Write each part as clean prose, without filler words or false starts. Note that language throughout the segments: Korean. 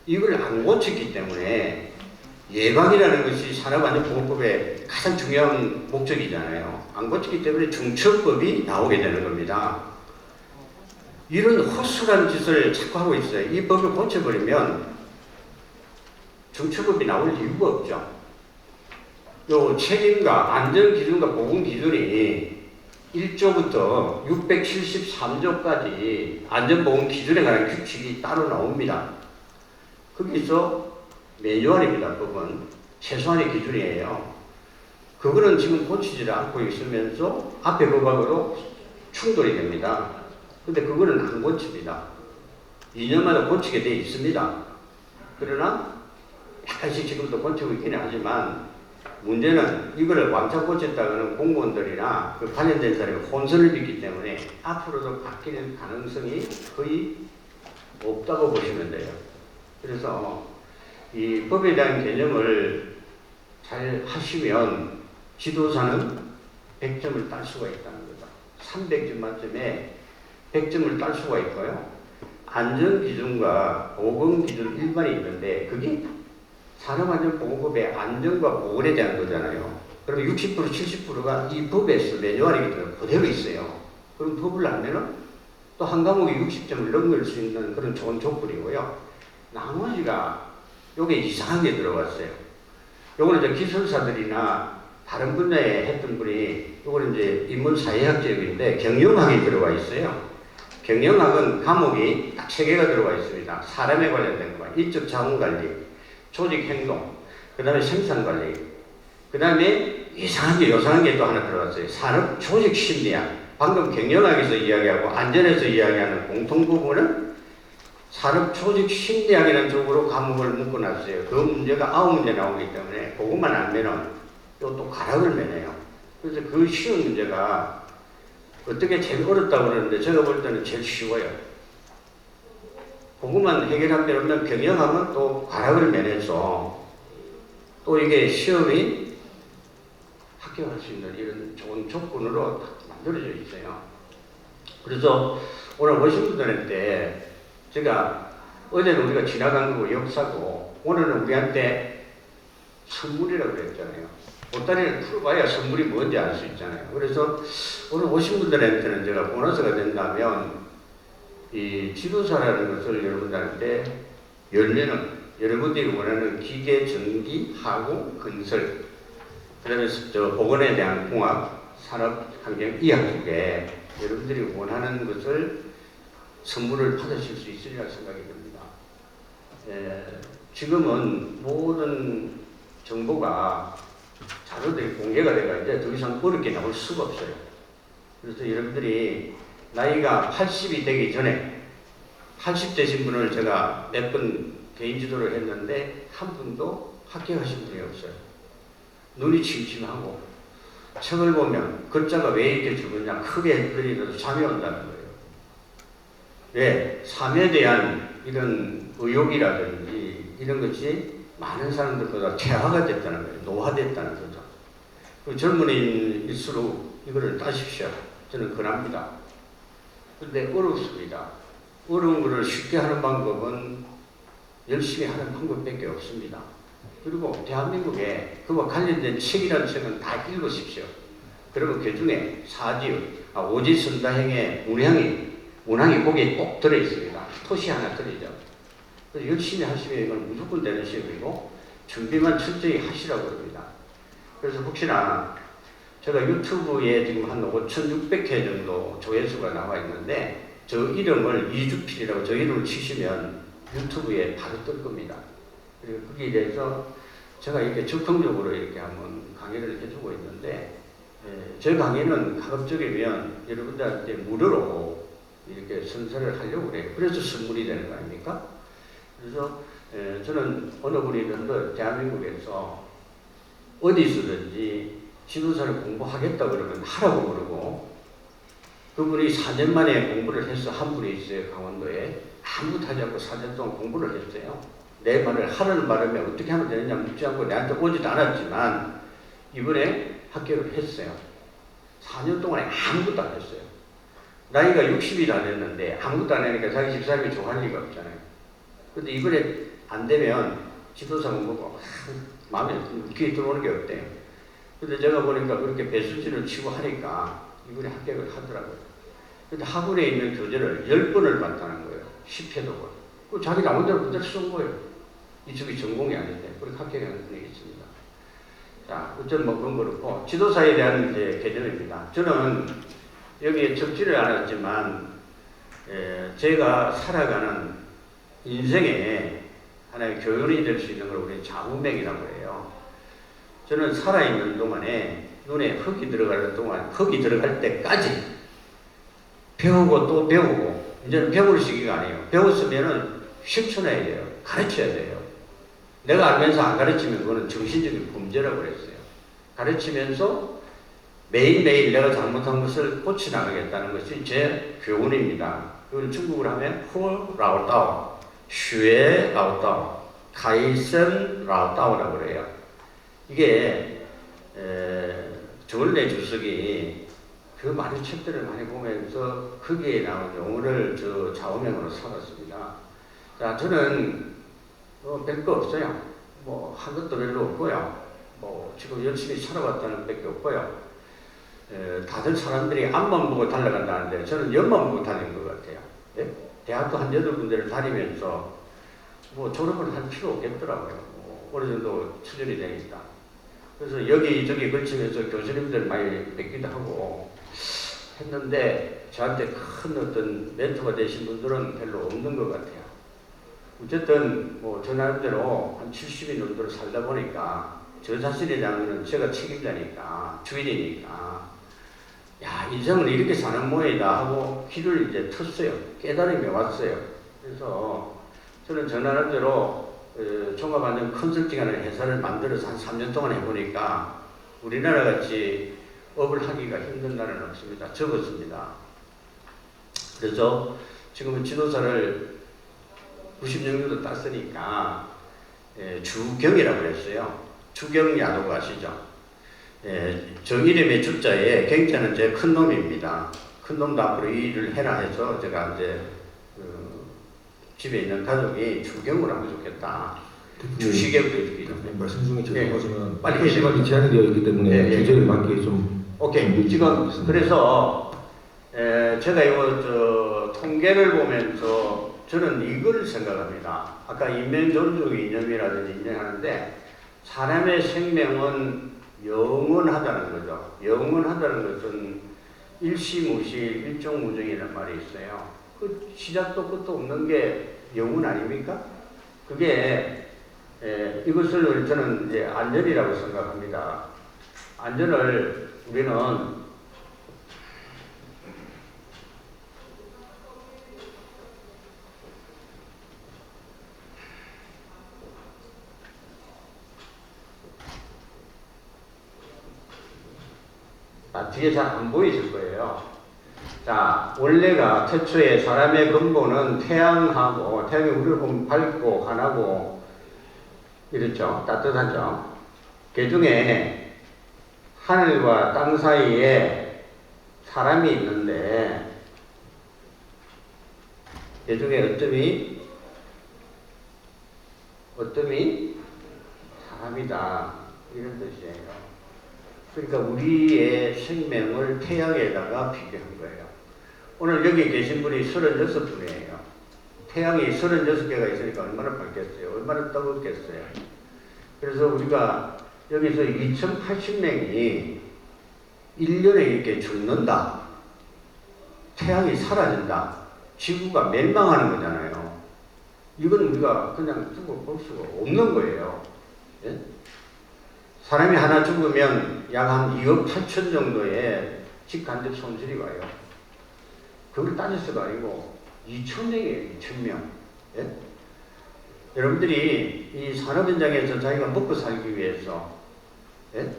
이걸 안 고쳤기 때문에 예방이라는 것이 산업안전보건법의 가장 중요한 목적이잖아요. 안 고쳤기 때문에 중처법이 나오게 되는 겁니다. 이런 허술한 짓을 자꾸 하고 있어요. 이 법을 고쳐버리면 중처법이 나올 이유가 없죠. 요 책임과 안전기준과 보건기준이 1조부터 673조까지 안전보건기준에 관한 규칙이 따로 나옵니다. 거기서 매뉴얼입니다. 법은 최소한의 기준이에요. 그거는 지금 고치지 않고 있으면서 앞에 법하고로 충돌이 됩니다. 근데 그거는 안 고칩니다. 2년마다 고치게 돼 있습니다. 그러나 약간씩 지금도 고치고 있기는 하지만 문제는 이거를 왕창 고쳤다가는 공무원들이나 그 관련된 사람이 혼선을 빚기 때문에 앞으로도 바뀌는 가능성이 거의 없다고 보시면 돼요. 그래서 이 법에 대한 개념을 잘 하시면 지도사는 100점을 딸 수가 있다는 거죠. 300점 만점에 100점을 딸 수가 있고요. 안전기준과 보건기준 일반이 있는데 그게 산업안전보건법의 안전과 보건에 대한 거잖아요. 그럼 60% 70%가 이 법에서 매뉴얼이거든요. 그대로 있어요. 그럼 법을 알면은 또 한 과목에 60점을 넘길 수 있는 그런 좋은 조건이고요. 나머지가 요게 이상하게 들어왔어요. 요거는 이제 기술사들이나 다른 분야에 했던 분이 요거는 이제 인문사회학적인데 경영학이 들어가 있어요. 경영학은 과목이 딱 3개가 들어가 있습니다. 사람에 관련된 거, 인적 자원관리, 조직행동, 그 다음에 생산관리, 그 다음에 이상하게 요상한 게 또 하나 들어갔어요. 산업 조직심리학. 방금 경영학에서 이야기하고 안전에서 이야기하는 공통 부분은 산업 조직심리학이라는 쪽으로 과목을 묶어놨어요. 그 문제가 9문제 나오기 때문에 그것만 알면은 또 가락을 매네요. 그래서 그 쉬운 문제가 어떻게 제일 어렵다고 그러는데 제가 볼 때는 제일 쉬워요. 그것만 해결하면 경영하면 또 가락을 매내서 또 이게 시험이 합격할 수 있는 이런 좋은 조건으로 만들어져 있어요. 그래서 오늘 오신 분들한테 제가 어제는 우리가 지나간 거고 역사고 오늘은 우리한테 선물이라고 그랬잖아요. 보따리를 풀어봐야 선물이 뭔지 알 수 있잖아요. 그래서 오늘 오신 분들한테는 제가 보너스가 된다면 이 지도사라는 것을 여러분들한테 열면은 여러분들이 원하는 기계, 전기, 하고, 건설, 그 다음에 보건에 대한 공학, 산업, 환경, 이학 쪽에 여러분들이 원하는 것을 선물을 받으실 수 있으리라 생각이 듭니다. 지금은 모든 정보가 자료들이 공개가 돼가 이제 더 이상 어렵게 나올 수가 없어요. 그래서 여러분들이 나이가 80이 되기 전에 80되신 분을 제가 몇 번 개인 지도를 했는데 한 분도 합격하신 분이 없어요. 눈이 침침하고 책을 보면 글자가 왜 이렇게 적었냐 크게 그리도 잠이 온다는 거예요. 왜? 삶에 대한 이런 의욕이라든지 이런 것이 많은 사람들보다 퇴화가 됐다는 거예요. 노화됐다는 거죠. 그 젊은이일수록 이거를 따십시오. 저는 권합니다. 그런데 어렵습니다. 어려운 것을 쉽게 하는 방법은 열심히 하는 방법밖에 없습니다. 그리고 대한민국에 그와 관련된 책이라는 책은 다 읽으십시오. 그러면 그 중에 오지선다행의 문항이 거기에 꼭 들어있습니다. 토시 하나 들리죠. 그래서 열심히 하시면 이건 무조건 되는 시험이고 준비만 철저히 하시라고 합니다. 그래서 혹시나 제가 유튜브에 지금 한 5,600회 정도 조회수가 나와 있는데 저 이름을 이주필이라고 저 이름을 치시면 유튜브에 바로 뜰 겁니다. 그리고 거기에 대해서 제가 이렇게 적극적으로 이렇게 한번 강의를 해주고 있는데 제 강의는 가급적이면 여러분들한테 무료로 이렇게 선사를 하려고 그래요. 그래서 선물이 되는 거 아닙니까? 그래서 저는 어느 분이든 대한민국에서 어디서든지 지도사를 공부하겠다 그러면 하라고 그러고 그분이 4년 만에 공부를 해서 한 분이 있어요. 강원도에. 아무것도 하지 않고 4년 동안 공부를 했어요. 내 말을 하라는 바람에 어떻게 하면 되느냐 묻지 않고 내한테 오지도 않았지만 이번에 합격을 했어요. 4년 동안에 아무것도 안 했어요. 나이가 60이 다 됐는데 아무것도 안 하니까 자기 집사람이 좋아할 리가 없잖아요. 근데 이번에 안 되면 지도상을 보고 마음에 귀에 들어오는 게 없대요. 근데 제가 보니까 그렇게 배수진을 치고 하니까 이분이 합격을 하더라고요. 근데 학원에 있는 교재를 10번을 봤다는 거예요. 10회독을. 그 자기 나머지로 그대로 쓴 거예요. 이쪽이 전공이 아닌데 그렇게 합격하는 분이 있습니다. 자, 어쨌든 뭐 그런 거렇고 지도사에 대한 이제 개념입니다. 저는 여기에 적지를 않았지만 제가 살아가는 인생에 하나의 교훈이 될 수 있는 걸 우리 좌우명이라고 해요. 저는 살아있는 동안에 눈에 흙이 들어갈 동안, 흙이 들어갈 때까지 배우고 또 배우고, 이제는 배울 시기가 아니에요. 배웠으면은 실천해야 돼요. 가르쳐야 돼요. 내가 알면서 안 가르치면 그거는 정신적인 범죄라고 그랬어요. 가르치면서 매일매일 내가 잘못한 것을 고쳐나가겠다는 것이 제 교훈입니다. 그걸 중국어로 하면 후 라오따오, 슈에 라오따오, 카이센 라오따오라고 그래요. 이게 저울레 주석이 그 많은 책들을 많이 보면서 거기에 나온 용어를 저 좌우명으로 삼았습니다. 자, 저는 별거 없어요. 뭐 한 것도 별로 없고요. 뭐 지금 열심히 살아왔다는 밖에 없고요. 다들 사람들이 앞만 보고 달려간다는데 저는 옆만 보고 달린 것 같아요. 예? 대학도 한 8군데를 다니면서 뭐 졸업을 할 필요 없겠더라고요. 뭐 어느 정도 수준이 되니까. 그래서 여기저기 걸치면서 교수님들 많이 뵙기도 하고 했는데 저한테 큰 어떤 멘토가 되신 분들은 별로 없는 것 같아요. 어쨌든 뭐 저 나름대로 한 70인 정도를 살다 보니까 저 자신에 대한 제가 책임자니까 주인이니까 야 인생은 이렇게 사는 모양이다 하고 귀를 이제 텄어요. 깨달음이 왔어요. 그래서 저는 저 나름대로 종합안전 컨설팅하는 회사를 만들어서 한 3년 동안 해보니까 우리나라 같이 업을 하기가 힘든 나라는 없습니다. 적었습니다. 그래서 지금은 지도사를 90년도 땄으니까 주경이라고 그랬어요. 주경야도 아시죠? 저 이름의 주자에 경자는 제 큰 놈입니다. 큰 놈도 앞으로 이 일을 해라 해서 제가 이제 집에 있는 가족이 주경을 하면 좋겠다. 주시경도 있기 때문에. 말씀 중에 죄송하지만 빨리 시간이 제한이 되어 있기 때문에 주제를 맞게 좀. 오케이. 지금 그래서 제가 이거 통계를 보면서 저는 이걸 생각합니다. 아까 인명존중 이념이라든지 인정하는데 사람의 생명은 영원하다는 거죠. 영원하다는 것은 일시무시 일종무정이라는 말이 있어요. 그 시작도 끝도 없는 게 영원 아닙니까? 그게 이것을 저는 이제 안전이라고 생각합니다. 안전을 우리는 뒤에 잘 안 보이실 거예요. 자, 원래가 태초에 사람의 근본은 태양하고, 태양이 우리를 보면 밝고 환하고 이렇죠. 따뜻하죠. 그 중에 하늘과 땅 사이에 사람이 있는데 그 중에 어떤 사람이다 이런 뜻이에요. 그러니까 우리의 생명을 태양에다가 비교한 거예요. 오늘 여기 계신 분이 36분이에요. 태양이 36개가 있으니까 얼마나 밝겠어요? 얼마나 뜨겁겠어요? 그래서 우리가 여기서 2080명이 1년에 이렇게 죽는다. 태양이 사라진다. 지구가 멸망하는 거잖아요. 이건 우리가 그냥 두고 볼 수가 없는 거예요. 예? 사람이 하나 죽으면 약 한 2억 8천 정도의 직간접 손실이 와요. 그걸 따져서가 아니고 2,000명이에요. 2,000명. 예? 여러분들이 이 산업 현장에서 자기가 먹고 살기 위해서 예?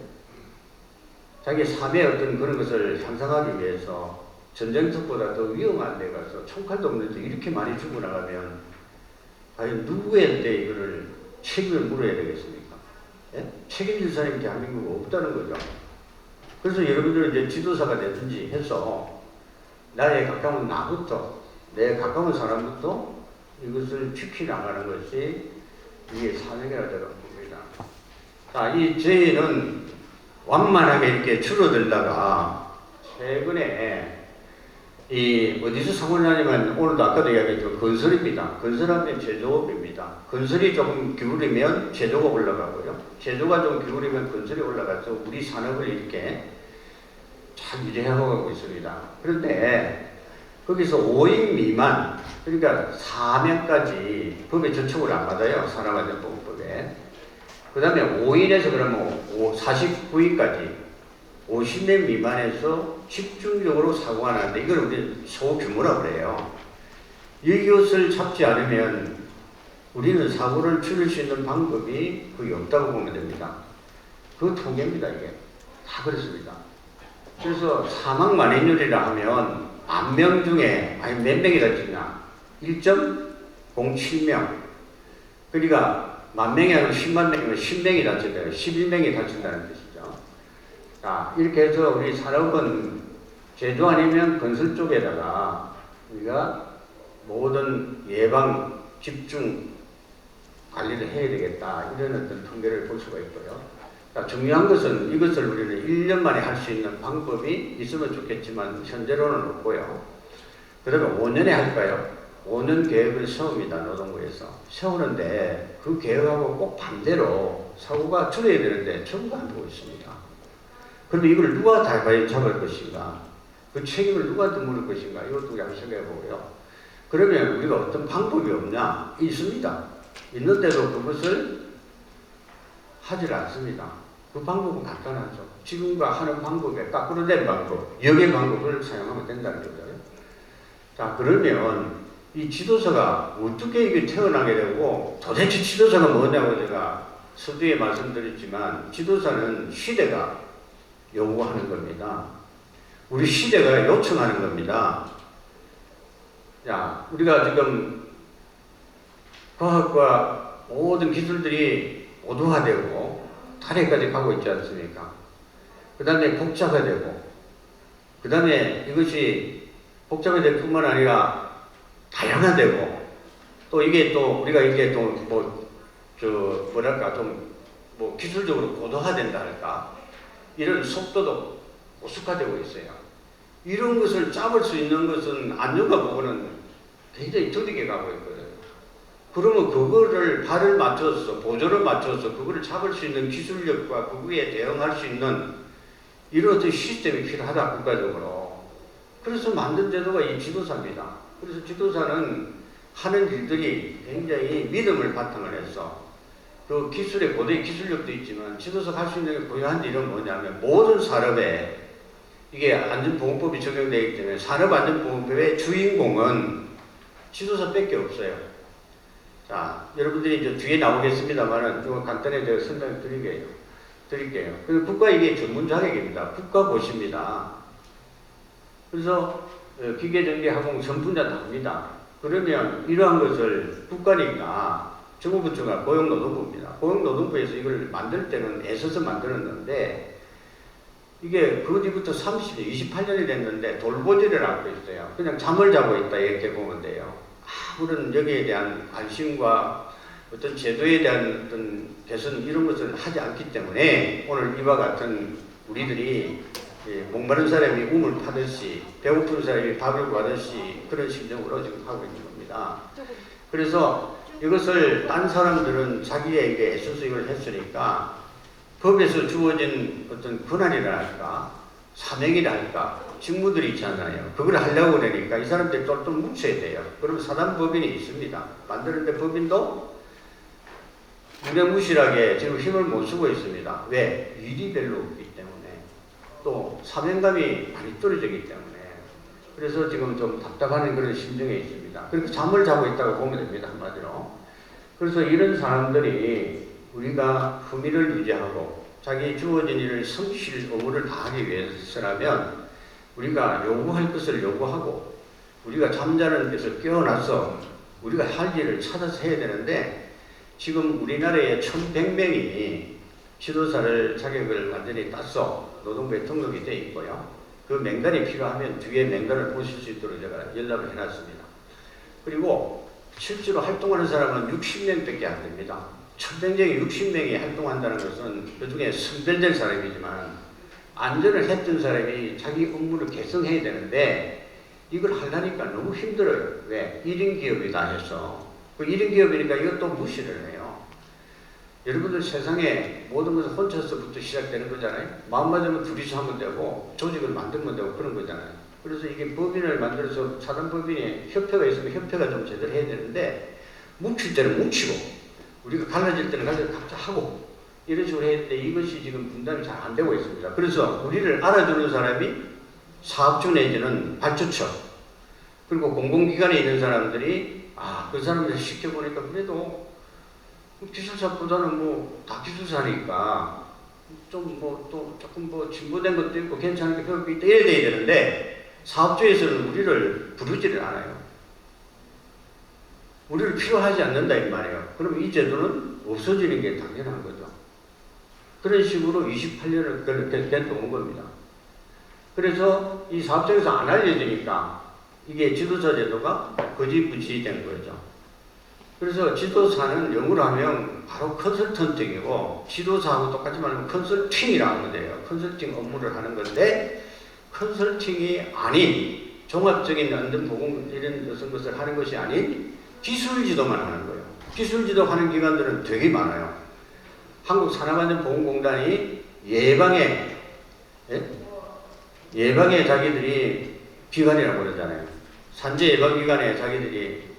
자기의 삶의 어떤 그런 것을 향상하기 위해서 전쟁터보다 더 위험한 데 가서 총칼도 없는데 이렇게 많이 죽어나가면 과연 누구한테 이거를 책임을 물어야 되겠습니까? 예? 책임질 사람이 대한민국에 없다는 거죠. 그래서 여러분들은 이제 지도사가 되든지 해서 나의 가까운 나부터, 내 가까운 사람부터 이것을 지켜나가는 것이 이게 사명이라고 봅니다. 자, 이 저희는 완만하게 이렇게 줄어들다가 최근에 이 어디서 상을 나냐면 오늘도 아까도 이야기했지만 건설입니다. 건설하면 제조업입니다. 건설이 조금 기울이면 제조가 올라가고요. 제조가 좀 기울이면 건설이 올라가서 우리 산업을 이렇게 잘 유지해가고 있습니다. 그런데 거기서 5인 미만, 그러니까 4명까지 법에 저촉을 안 받아요. 산업안전보건법에. 그 다음에 5인에서 그러면 49인까지 50명 미만에서 집중적으로 사고가 나는데 이걸 우리 소규모라고 그래요. 이것을 잡지 않으면 우리는 사고를 줄일 수 있는 방법이 거의 없다고 보면 됩니다. 그 통계입니다. 이게 다 그렇습니다. 그래서 사망 만인율이라 하면 1000명 중에 아니 몇 명이 다치냐 1.07명. 그러니까 10,000명이 아니고 10만 명이면 10명이 다친다. 11명이 다친다는 뜻이죠. 자, 이렇게 해서 우리 산업은 제조 아니면 건설 쪽에다가 우리가 모든 예방, 집중 관리를 해야 되겠다. 이런 어떤 통계를 볼 수가 있고요. 자, 중요한 것은 이것을 우리는 1년 만에 할 수 있는 방법이 있으면 좋겠지만 현재로는 없고요. 그러면 5년에 할까요? 5년 계획을 세웁니다. 노동부에서. 세우는데 그 계획하고 꼭 반대로 사고가 줄어야 되는데 전부 안 되고 있습니다. 그럼 이걸 누가 다 과연 잡을 것인가? 그 책임을 누구한테 물을 것인가? 이것도 우리 한번 생각해 보고요. 그러면 우리가 어떤 방법이 없냐? 있습니다. 있는데도 그것을 하질 않습니다. 그 방법은 간단하죠. 지금과 하는 방법에 거꾸로 된 방법, 역의 방법을 사용하면 된다는 거죠. 자, 그러면 이 지도서가 어떻게 이게 태어나게 되고 도대체 지도서가 뭐냐고 제가 서두에 말씀드렸지만 지도서는 시대가 요구하는 겁니다. 우리 시대가 요청하는 겁니다. 자, 우리가 지금 과학과 모든 기술들이 고도화되고 달에까지 가고 있지 않습니까? 그 다음에 복잡화되고, 그 다음에 이것이 복잡화될 뿐만 아니라 다양화되고, 또 이게 또 우리가 이게 또 뭐랄까 좀 뭐 기술적으로 고도화된다 할까? 이런 속도도 우습화되고 있어요. 이런 것을 잡을 수 있는 것은 안전과 보건은 굉장히 더디게 가고 있거든요. 그러면 그거를 발을 맞춰서 보조를 맞춰서 그거를 잡을 수 있는 기술력과 그거에 대응할 수 있는 이런 어떤 시스템이 필요하다 국가적으로. 그래서 만든 제도가 이 지도사입니다. 그래서 지도사는 하는 일들이 굉장히 믿음을 바탕을 해서 그 기술의 고도의 기술력도 있지만 지도사가 할 수 있는 게 고유한 일은 뭐냐면 모든 산업에 이게 안전보건법이 적용되기 때문에 산업안전보건법의 주인공은 지도사밖에 없어요. 자, 여러분들이 이제 뒤에 나오겠습니다만은 좀 간단히 제가 설명을 드릴게요. 그리고 국가 이게 전문 자격입니다. 국가 고시입니다. 그래서 기계전기화공 전문자 답니다. 그러면 이러한 것을 국가니까 정부부처가 고용노동부입니다. 고용노동부에서 이걸 만들 때는 애써서 만들었는데 이게 그 뒤부터 30년, 28년이 됐는데 돌보지를 않고 있어요. 그냥 잠을 자고 있다 이렇게 보면 돼요. 아무런 여기에 대한 관심과 어떤 제도에 대한 어떤 개선 이런 것을 하지 않기 때문에 오늘 이와 같은 우리들이 목마른 사람이 우물 파듯이 배고픈 사람이 밥을 구하듯이 그런 심정으로 지금 하고 있는 겁니다. 그래서 이것을 딴 사람들은 자기에게 애써서 이걸 했으니까 법에서 주어진 어떤 권한이라 할까 사명이라 할까 직무들이 있잖아요. 그걸 하려고 그러니까 이 사람들이 똘똘 뭉쳐야 돼요. 그럼 사단법인이 있습니다. 만드는데 법인도 무명무실하게 지금 힘을 못 쓰고 있습니다. 왜? 일이 별로 없기 때문에 또 사명감이 많이 떨어지기 때문에 그래서 지금 좀 답답한 그런 심정에 있습니다. 그렇게 잠을 자고 있다고 보면 됩니다. 한마디로. 그래서 이런 사람들이 우리가 품위를 유지하고 자기 주어진 일을 성실 의무를 다하기 위해서라면 우리가 요구할 것을 요구하고 우리가 잠자는 데서 깨어나서 우리가 할 일을 찾아서 해야 되는데 지금 우리나라에 1100명이 지도사를 자격을 완전히 따서 노동부에 등록이 되어 있고요. 그 명단이 필요하면 뒤에 명단을 보실 수 있도록 제가 연락을 해놨습니다. 그리고 실제로 활동하는 사람은 60명밖에 안 됩니다. 천병장이 60명이 활동한다는 것은 그중에 선별된 사람이지만 안전을 했던 사람이 자기 업무를 개선해야 되는데 이걸 하려니까 너무 힘들어요. 왜? 1인 기업이다 해서. 그 1인 기업이니까 이것도 무시를 해요. 여러분들 세상에 모든 것은 혼자서부터 시작되는 거잖아요. 마음 맞으면 둘이서 하면 되고 조직을 만들면 되고 그런 거잖아요. 그래서 이게 법인을 만들어서 사단법인에 협회가 있으면 협회가 좀 제대로 해야 되는데 뭉칠 때는 뭉치고 우리가 갈라질 때는 갈라져 각자 하고 이런 식으로 했는데 이것이 지금 분담이 잘 안 되고 있습니다. 그래서 우리를 알아주는 사람이 사업주 내지는 발주처 그리고 공공기관에 있는 사람들이 그 사람들 시켜보니까 그래도 기술사보다는 뭐 다 기술사니까 좀 뭐 또 조금 뭐 진보된 것도 있고 괜찮은 게 배울 게 있다 이래야 돼야 되는데 사업주에서는 우리를 부르지를 않아요. 우리를 필요하지 않는다 이 말이에요. 그럼 이 제도는 없어지는 게 당연한 거죠. 그런 식으로 28년을 그렇게 온 겁니다. 그래서 이 사업장에서 안 알려지니까 이게 지도사 제도가 거지부지 된 거죠. 그래서 지도사는 영어로 하면 바로 컨설턴팅이고 지도사하고 똑같이 말하면 컨설팅이라고 하면 돼요. 컨설팅 업무를 하는 건데 컨설팅이 아닌 종합적인 안전보건 이런 것을 하는 것이 아닌 기술지도만 하는 거예요. 기술지도 하는 기관들은 되게 많아요. 한국산업안전보건공단이 예방에 자기들이 기관이라고 그러잖아요. 산재 예방기관에 자기들이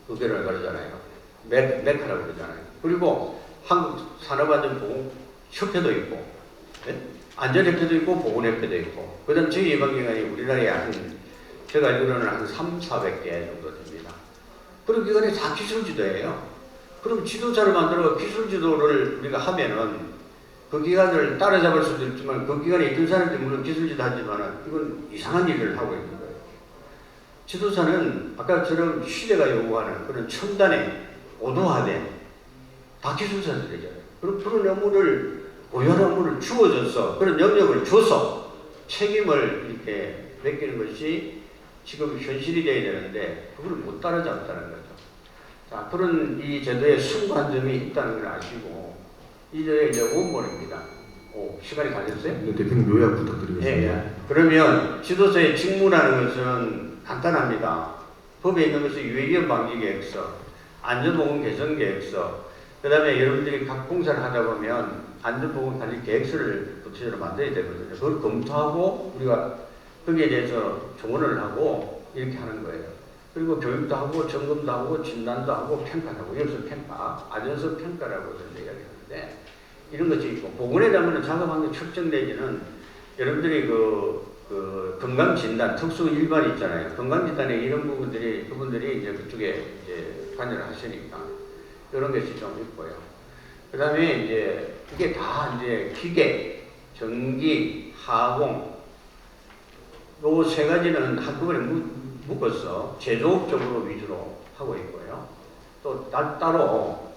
그거를 그러잖아요. 메카라고 그러잖아요. 그리고 한국산업안전보건협회도 있고, 안전협회도 있고, 보건협회도 있고, 그 다음 저희 예방기관이 우리나라에 제가 알기로는 한 300~400개 정도 됩니다. 그런 기관이 다 기술지도예요. 그럼 지도자를 만들어 기술지도를 우리가 하면은 그 기관을 따라잡을 수도 있지만 그 기관에 있던 사람들이 물론 기술지도 하지만은 이건 이상한 일을 하고 있는 거예요. 지도사는 아까처럼 시대가 요구하는 그런 첨단의 오도화된 다 기술사들이잖아요. 그런 업무를 고유한 업무를 주어져서 그런 영역을 줘서 책임을 이렇게 맡기는 것이 지금 현실이 되어야 되는데 그걸 못 따라잡았다는 거죠. 자, 그런 이 제도에 순관점이 있다는 걸 아시고 이제 원본입니다. 시간이 가졌어요? 네, 대표님 요약 부탁드리겠습니다. 예. 그러면 지도자의 직무라는 것은 간단합니다. 법에 있는 것은 유해기업 방지 계획서, 안전보건 개선 계획서, 그 다음에 여러분들이 각 공사를 하다 보면 안전보건 관리 계획서를 구체적으로 만들어야 되거든요. 그걸 검토하고 우리가 거기에 대해서 조언을 하고 이렇게 하는 거예요. 그리고 교육도 하고 점검도 하고 진단도 하고 평가도 하고 여기서 평가, 안전성 평가라고 이야기하는데 이런 것이 있고 보건에 대한 작업하는 측정 내지는 여러분들이 그 건강진단 특수 일반이 있잖아요. 건강진단에 이런 부분들이 그분들이 이제 그쪽에 이제 관여를 하시니까 이런 것이 좀 있고요. 그 다음에 이제 이게 다 이제 기계, 전기, 하공 요 세 가지는 한꺼번에 묶어서 제조업 쪽으로 위주로 하고 있고요. 또 따로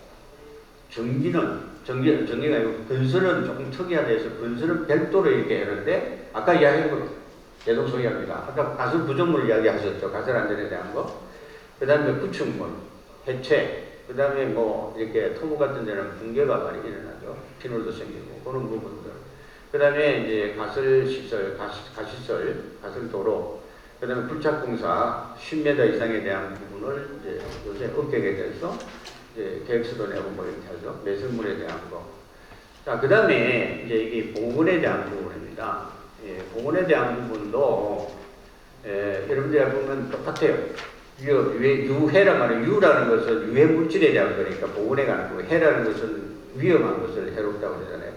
전기가 아니고 건설은 조금 특이하다 해서 건설은 별도로 이렇게 하는데 아까 이야기한 거 계속 소개합니다. 아까 가설 부정물 이야기하셨죠. 가설 안전에 대한 거. 그 다음에 구축물, 해체, 그 다음에 뭐 이렇게 토목 같은 데는 붕괴가 많이 일어나죠. 피놀도 생기고 그런 부분들. 그 다음에 이제 가설시설, 가시설, 가설도로, 그 다음에 불착공사 10m 이상에 대한 부분을 이제 요새 업계에 대해서 이제 계획서도 내고 뭐 이렇게 하죠. 매설물에 대한 거. 자, 그 다음에 이제 이게 보건에 대한 부분입니다. 보건에 대한 부분도 여러분들이 보면 똑같아요. 유해란 말은 유라는 것은 유해 물질에 대한 거니까 보건에 가는 거고 해라는 것은 위험한 것을 해롭다고 그러잖아요.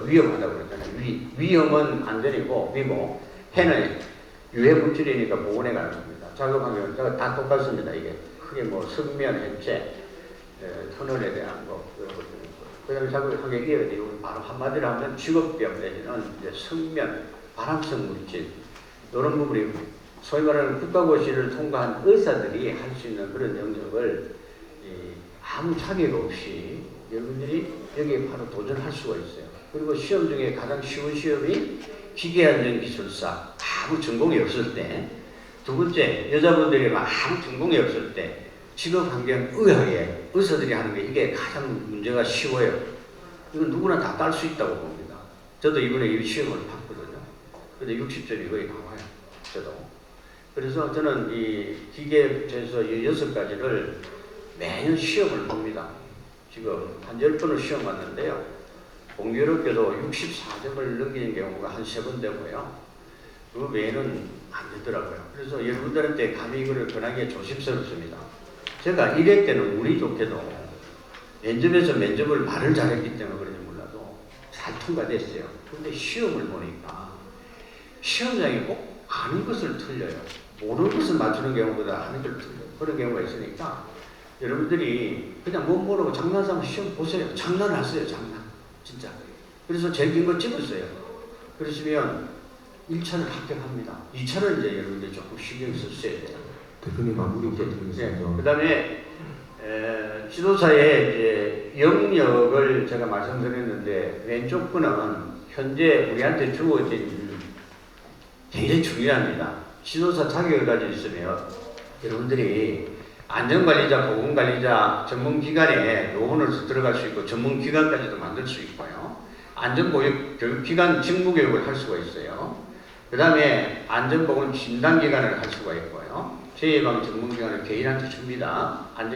위험하다고 그러잖아요. 위험은 안전이고 위고 해는 유해 물질이니까 보건에 가는 겁니다. 작업 환경 다 똑같습니다. 이게 크게 뭐 석면 해체, 터널에 대한 거 그런 것들 있고 그 다음에 작업 환경 이어야 바로 한마디로 하면 직업병 내지는 이제 석면, 발암성 물질 이런 부분이 소위 말하는 국가고시를 통과한 의사들이 할 수 있는 그런 영역을 아무 자격 없이 여러분들이 여기에 바로 도전할 수가 있어요. 그리고 시험 중에 가장 쉬운 시험이 기계안전기술사 아무 전공이 없을 때, 두 번째 여자분들이 아무 전공이 없을 때 직업환경 의학에 의사들이 하는 게 이게 가장 문제가 쉬워요. 이건 누구나 다 딸 수 있다고 봅니다. 저도 이번에 이 시험을 봤거든요. 근데 60점이 거의 나와요. 저도. 그래서 저는 이 기계부에서 이 6가지를 매년 시험을 봅니다. 지금 한 10번을 시험 봤는데요. 공교롭게도 64점을 넘기는 경우가 한 3번 되고요. 그 외에는 안 되더라고요. 그래서 여러분들한테 감히 이거를 권하기에 조심스럽습니다. 제가 1회 때는 운이 좋게도 면접에서 면접을 말을 잘했기 때문에 그런지 몰라도 잘 통과됐어요. 근데 시험을 보니까 시험장이 꼭 아는 것을 틀려요. 모르는 것을 맞추는 경우보다 아는 걸 틀려요. 그런 경우가 있으니까 여러분들이 그냥 못 모르고 장난삼아 시험 보세요. 장난하세요. 장난. 진짜. 그래서 제일 긴 거 찍었어요. 그러시면 1차는 합격합니다. 2차는 이제 여러분들 조금 신경 썼어야 돼요. 대표님 마무리 부탁드리겠습니다. 그 다음에 지도사의 이제 영역을 제가 말씀드렸는데 왼쪽 분은 현재 우리한테 주어진 굉장히 중요합니다. 지도사 자격을 가지고 있으면 여러분들이 안전관리자, 보건관리자 전문기관에 노원으로서 들어갈 수 있고 전문기관까지도 만들 수 있고요. 안전보육교육기관 직무교육을 할 수가 있어요. 그 다음에 안전보건 진단기관을 할 수가 있고요. 재예방 전문기관을 개인한테 줍니다.